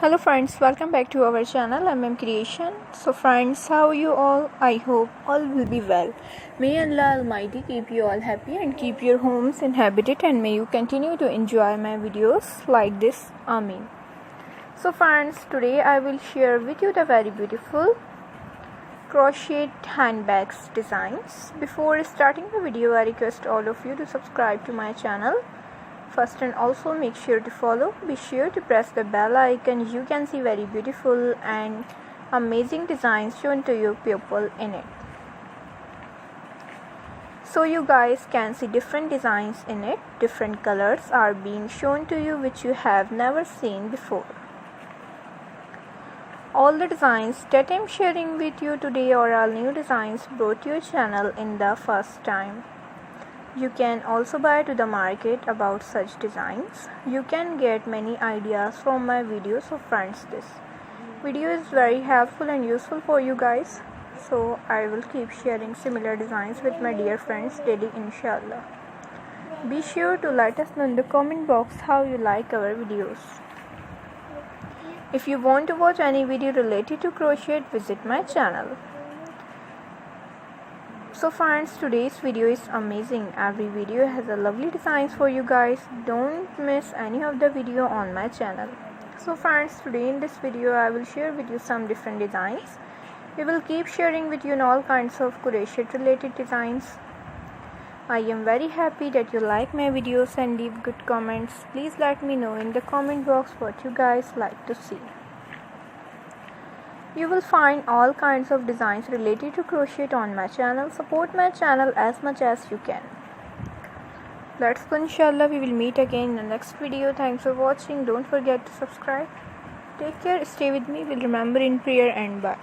Hello friends, welcome back to our channel Creation. So friends, how are you all? I hope all will be well. May Allah Almighty keep you all happy and keep your homes inhabited, and may you continue to enjoy my videos like this. Amen. So friends, today I will share with you the very beautiful crochet handbags designs. Before starting the video, I request all of you to subscribe to my channel first, and also make sure to follow. Be sure to press the bell icon. You can see very beautiful and amazing designs shown to your pupil in it. So you guys can see different designs in it. Different colors are being shown to you which you have never seen before. All the designs that I'm sharing with you today are all new designs brought to your channel in the first time. You can also buy to the market about such designs. You can get many ideas from my videos. So friends, this video is very helpful and useful for you guys. So I will keep sharing similar designs with my dear friends daily, inshallah. Be sure to let us know in the comment box how you like our videos. If you want to watch any video related to crochet, visit my channel. So friends, today's video is amazing. Every video has a lovely designs for you guys. Don't miss any of the video on my channel. So friends, today in this video I will share with you some different designs. We will keep sharing with you all kinds of crochet related designs. I am very happy that you like my videos and leave good comments. Please let me know in the comment box what you guys like to see. You will find all kinds of designs related to crochet on my channel. Support my channel as much as you can. Let's go, inshallah. We will meet again in the next video. Thanks for watching. Don't forget to subscribe. Take care. Stay with me. We'll remember in prayer, and bye.